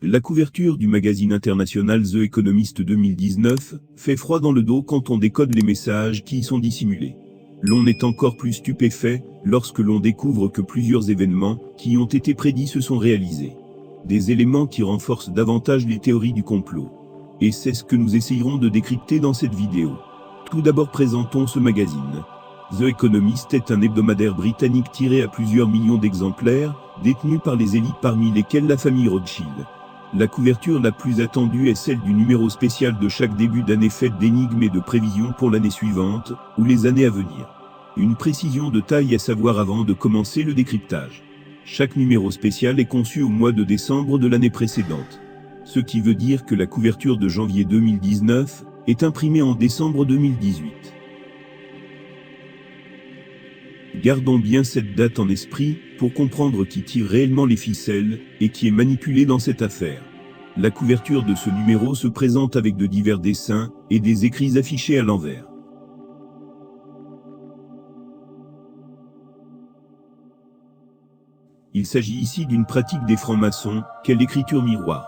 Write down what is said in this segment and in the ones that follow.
La couverture du magazine international The Economist 2019 fait froid dans le dos quand on décode les messages qui y sont dissimulés. L'on est encore plus stupéfait lorsque l'on découvre que plusieurs événements qui ont été prédits se sont réalisés. Des éléments qui renforcent davantage les théories du complot. Et c'est ce que nous essayerons de décrypter dans cette vidéo. Tout d'abord présentons ce magazine. The Economist est un hebdomadaire britannique tiré à plusieurs millions d'exemplaires, détenu par les élites parmi lesquelles la famille Rothschild. La couverture la plus attendue est celle du numéro spécial de chaque début d'année faite d'énigmes et de prévisions pour l'année suivante, ou les années à venir. Une précision de taille à savoir avant de commencer le décryptage. Chaque numéro spécial est conçu au mois de décembre de l'année précédente. Ce qui veut dire que la couverture de janvier 2019 est imprimée en décembre 2018. Gardons bien cette date en esprit pour comprendre qui tire réellement les ficelles et qui est manipulé dans cette affaire. La couverture de ce numéro se présente avec de divers dessins et des écrits affichés à l'envers. Il s'agit ici d'une pratique des francs-maçons, qu'est l'écriture miroir.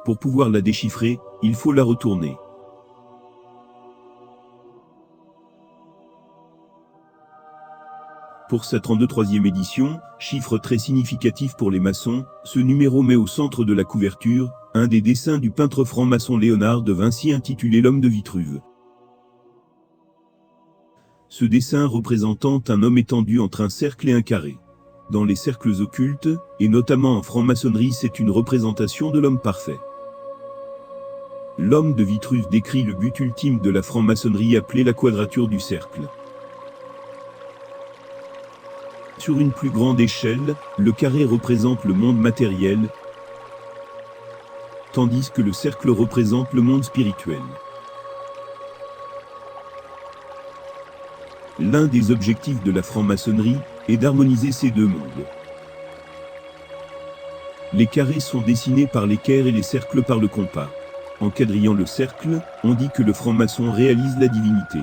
Pour pouvoir la déchiffrer, il faut la retourner. Pour sa 33e édition, chiffre très significatif pour les maçons, ce numéro met au centre de la couverture un des dessins du peintre franc-maçon Léonard de Vinci intitulé L'homme de Vitruve. Ce dessin représentant un homme étendu entre un cercle et un carré. Dans les cercles occultes, et notamment en franc-maçonnerie, c'est une représentation de l'homme parfait. L'homme de Vitruve décrit le but ultime de la franc-maçonnerie appelé la quadrature du cercle. Sur une plus grande échelle, le carré représente le monde matériel, tandis que le cercle représente le monde spirituel. L'un des objectifs de la franc-maçonnerie est d'harmoniser ces deux mondes. Les carrés sont dessinés par l'équerre et les cercles par le compas. En quadrillant le cercle, on dit que le franc-maçon réalise la divinité,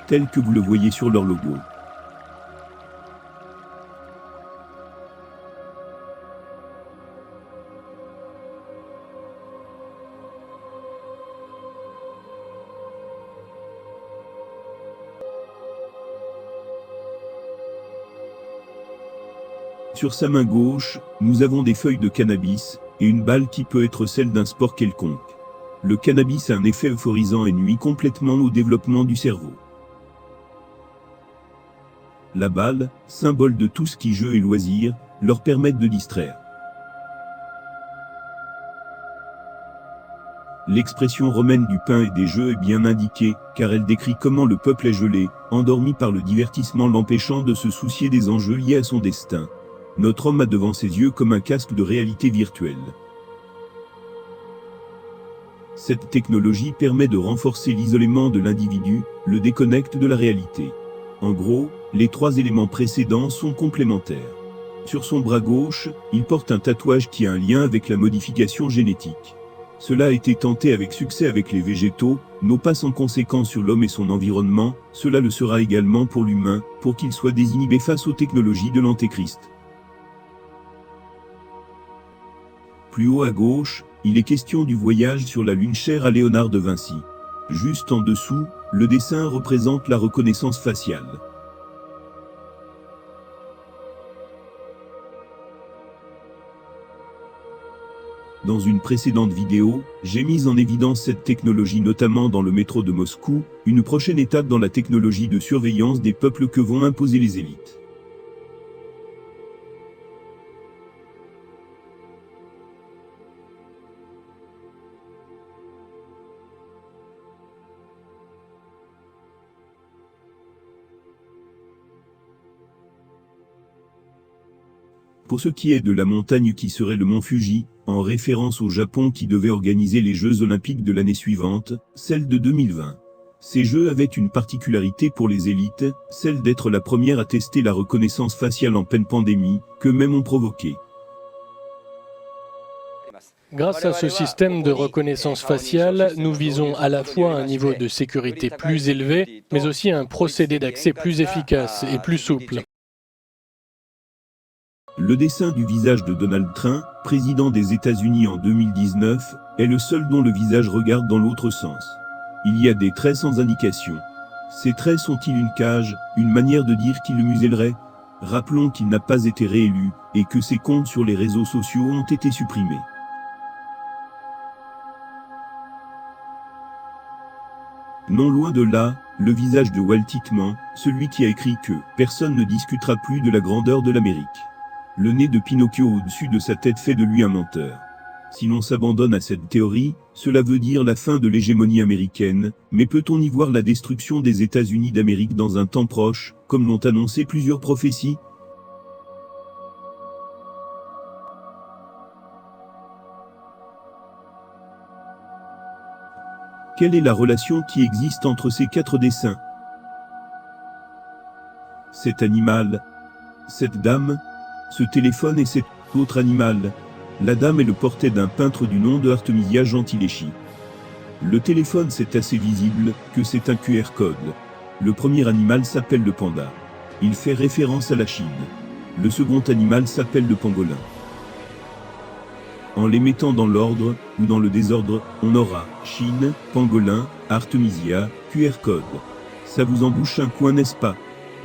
tel que vous le voyez sur leur logo. Sur sa main gauche, nous avons des feuilles de cannabis, et une balle qui peut être celle d'un sport quelconque. Le cannabis a un effet euphorisant et nuit complètement au développement du cerveau. La balle, symbole de tout ce qui jeu et loisir, leur permettent de distraire. L'expression romaine du pain et des jeux est bien indiquée, car elle décrit comment le peuple est gelé, endormi par le divertissement l'empêchant de se soucier des enjeux liés à son destin. Notre homme a devant ses yeux comme un casque de réalité virtuelle. Cette technologie permet de renforcer l'isolement de l'individu, le déconnecte de la réalité. En gros, les trois éléments précédents sont complémentaires. Sur son bras gauche, il porte un tatouage qui a un lien avec la modification génétique. Cela a été tenté avec succès avec les végétaux, non pas sans conséquence sur l'homme et son environnement, cela le sera également pour l'humain, pour qu'il soit désinhibé face aux technologies de l'Antéchrist. Plus haut à gauche, il est question du voyage sur la Lune chère à Léonard de Vinci. Juste en dessous, le dessin représente la reconnaissance faciale. Dans une précédente vidéo, j'ai mis en évidence cette technologie notamment dans le métro de Moscou, une prochaine étape dans la technologie de surveillance des peuples que vont imposer les élites. Pour ce qui est de la montagne qui serait le mont Fuji, en référence au Japon qui devait organiser les Jeux Olympiques de l'année suivante, celle de 2020. Ces Jeux avaient une particularité pour les élites, celle d'être la première à tester la reconnaissance faciale en pleine pandémie, qu'eux-mêmes ont provoquée. Grâce à ce système de reconnaissance faciale, nous visons à la fois un niveau de sécurité plus élevé, mais aussi un procédé d'accès plus efficace et plus souple. Le dessin du visage de Donald Trump, président des États-Unis en 2019, est le seul dont le visage regarde dans l'autre sens. Il y a des traits sans indication. Ces traits sont-ils une cage, une manière de dire qu'il le musellerait? Rappelons qu'il n'a pas été réélu, et que ses comptes sur les réseaux sociaux ont été supprimés. Non loin de là, le visage de Walt Whitman, celui qui a écrit que « Personne ne discutera plus de la grandeur de l'Amérique ». Le nez de Pinocchio au-dessus de sa tête fait de lui un menteur. Si l'on s'abandonne à cette théorie, cela veut dire la fin de l'hégémonie américaine, mais peut-on y voir la destruction des États-Unis d'Amérique dans un temps proche, comme l'ont annoncé plusieurs prophéties? Quelle est la relation qui existe entre ces quatre dessins? Cet animal, cette dame, ce téléphone et cet autre animal. La dame est le portrait d'un peintre du nom de Artemisia Gentileschi. Le téléphone, c'est assez visible que c'est un QR code. Le premier animal s'appelle le panda. Il fait référence à la Chine. Le second animal s'appelle le pangolin. En les mettant dans l'ordre, ou dans le désordre, on aura Chine, pangolin, Artemisia, QR code. Ça vous embouche un coin, n'est-ce pas?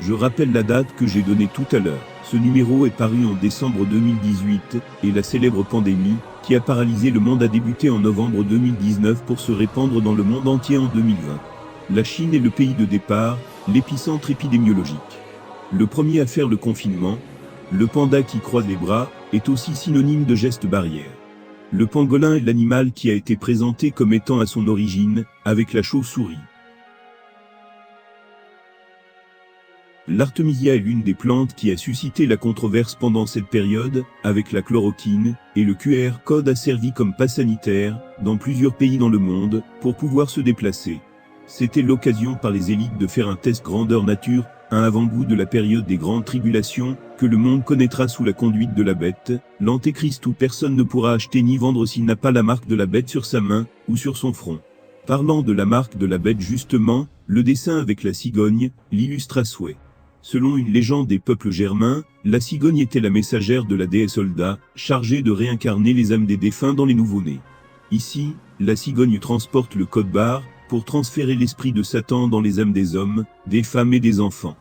Je rappelle la date que j'ai donnée tout à l'heure. Ce numéro est paru en décembre 2018, et la célèbre pandémie, qui a paralysé le monde a débuté en novembre 2019 pour se répandre dans le monde entier en 2020. La Chine est le pays de départ, l'épicentre épidémiologique. Le premier à faire le confinement, le panda qui croise les bras, est aussi synonyme de geste barrière. Le pangolin est l'animal qui a été présenté comme étant à son origine, avec la chauve-souris. L'artemisia est l'une des plantes qui a suscité la controverse pendant cette période, avec la chloroquine, et le QR code a servi comme passe sanitaire, dans plusieurs pays dans le monde, pour pouvoir se déplacer. C'était l'occasion par les élites de faire un test grandeur nature, un avant-goût de la période des grandes tribulations, que le monde connaîtra sous la conduite de la bête, l'antéchrist où personne ne pourra acheter ni vendre s'il n'a pas la marque de la bête sur sa main, ou sur son front. Parlant de la marque de la bête justement, le dessin avec la cigogne, l'illustre à souhait. Selon une légende des peuples germains, la cigogne était la messagère de la déesse Holda, chargée de réincarner les âmes des défunts dans les nouveau-nés. Ici, la cigogne transporte le code barre, pour transférer l'esprit de Satan dans les âmes des hommes, des femmes et des enfants.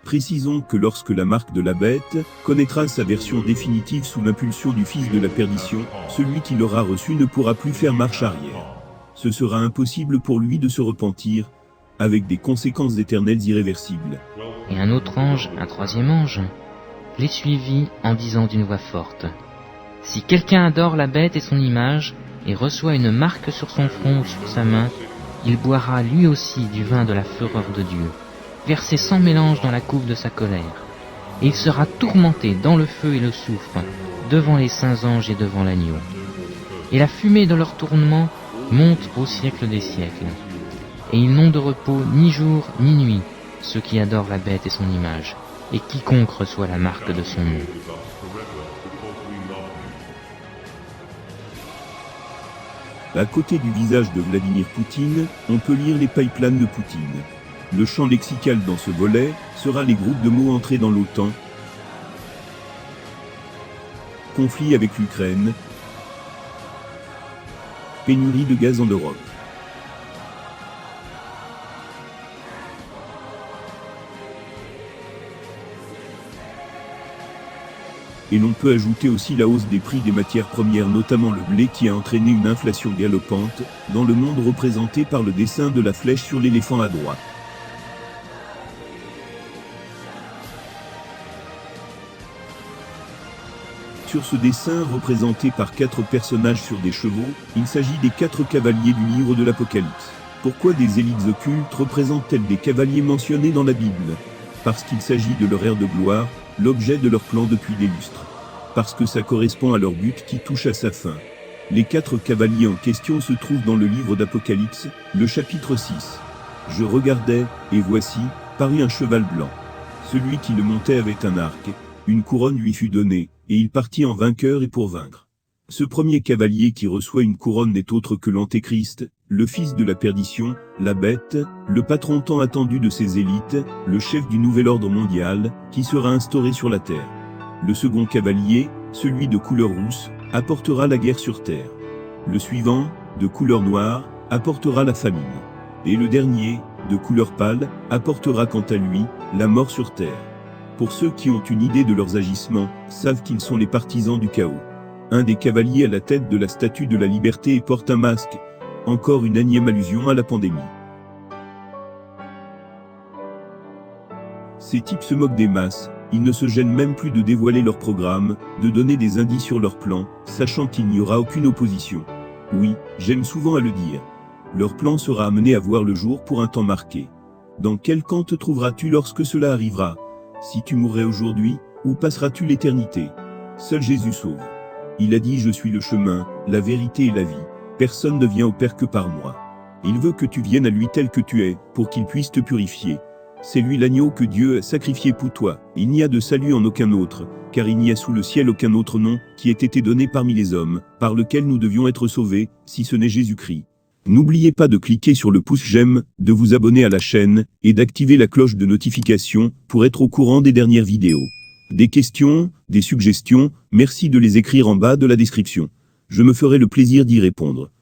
Précisons que lorsque la marque de la bête connaîtra sa version définitive sous l'impulsion du fils de la perdition, celui qui l'aura reçu ne pourra plus faire marche arrière. Ce sera impossible pour lui de se repentir, avec des conséquences éternelles irréversibles. Et un autre ange, un troisième ange, les suivit en disant d'une voix forte: Si quelqu'un adore la bête et son image, et reçoit une marque sur son front ou sur sa main, il boira lui aussi du vin de la fureur de Dieu, versé sans mélange dans la coupe de sa colère. Et il sera tourmenté dans le feu et le soufre, devant les saints anges et devant l'agneau. Et la fumée de leur tourment monte au siècle des siècles. Et ils n'ont de repos ni jour ni nuit, ceux qui adorent la bête et son image, et quiconque reçoit la marque de son nom. À côté du visage de Vladimir Poutine, on peut lire les pipelines de Poutine. Le champ lexical dans ce volet sera les groupes de mots entrés dans l'OTAN, conflit avec l'Ukraine, pénurie de gaz en Europe. Et l'on peut ajouter aussi la hausse des prix des matières premières, notamment le blé, qui a entraîné une inflation galopante, dans le monde représenté par le dessin de la flèche sur l'éléphant à droite. Sur ce dessin représenté par 4 personnages sur des chevaux, il s'agit des 4 cavaliers du livre de l'Apocalypse. Pourquoi des élites occultes représentent-elles des cavaliers mentionnés dans la Bible? Parce qu'il s'agit de leur ère de gloire, l'objet de leur plan depuis des lustres. Parce que ça correspond à leur but qui touche à sa fin. Les 4 cavaliers en question se trouvent dans le livre d'Apocalypse, le chapitre 6. Je regardais, et voici, parut un cheval blanc. Celui qui le montait avait un arc, une couronne lui fut donnée, et il partit en vainqueur et pour vaincre. Ce premier cavalier qui reçoit une couronne n'est autre que l'Antéchrist, le fils de la perdition, la bête, le patron tant attendu de ses élites, le chef du nouvel ordre mondial, qui sera instauré sur la terre. Le second cavalier, celui de couleur rousse, apportera la guerre sur terre. Le suivant, de couleur noire, apportera la famine. Et le dernier, de couleur pâle, apportera quant à lui, la mort sur terre. Pour ceux qui ont une idée de leurs agissements, savent qu'ils sont les partisans du chaos. Un des cavaliers à la tête de la statue de la liberté porte un masque. Encore une énième allusion à la pandémie. Ces types se moquent des masses, ils ne se gênent même plus de dévoiler leur programme, de donner des indices sur leur plan, sachant qu'il n'y aura aucune opposition. Oui, j'aime souvent à le dire. Leur plan sera amené à voir le jour pour un temps marqué. Dans quel camp te trouveras-tu lorsque cela arrivera? Si tu mourrais aujourd'hui, où passeras-tu l'éternité? Seul Jésus sauve. Il a dit: je suis le chemin, la vérité et la vie. Personne ne vient au Père que par moi. Il veut que tu viennes à lui tel que tu es, pour qu'il puisse te purifier. C'est lui l'agneau que Dieu a sacrifié pour toi. Il n'y a de salut en aucun autre, car il n'y a sous le ciel aucun autre nom qui ait été donné parmi les hommes, par lequel nous devions être sauvés, si ce n'est Jésus-Christ. N'oubliez pas de cliquer sur le pouce j'aime, de vous abonner à la chaîne, et d'activer la cloche de notification, pour être au courant des dernières vidéos. Des questions, des suggestions, merci de les écrire en bas de la description. Je me ferai le plaisir d'y répondre.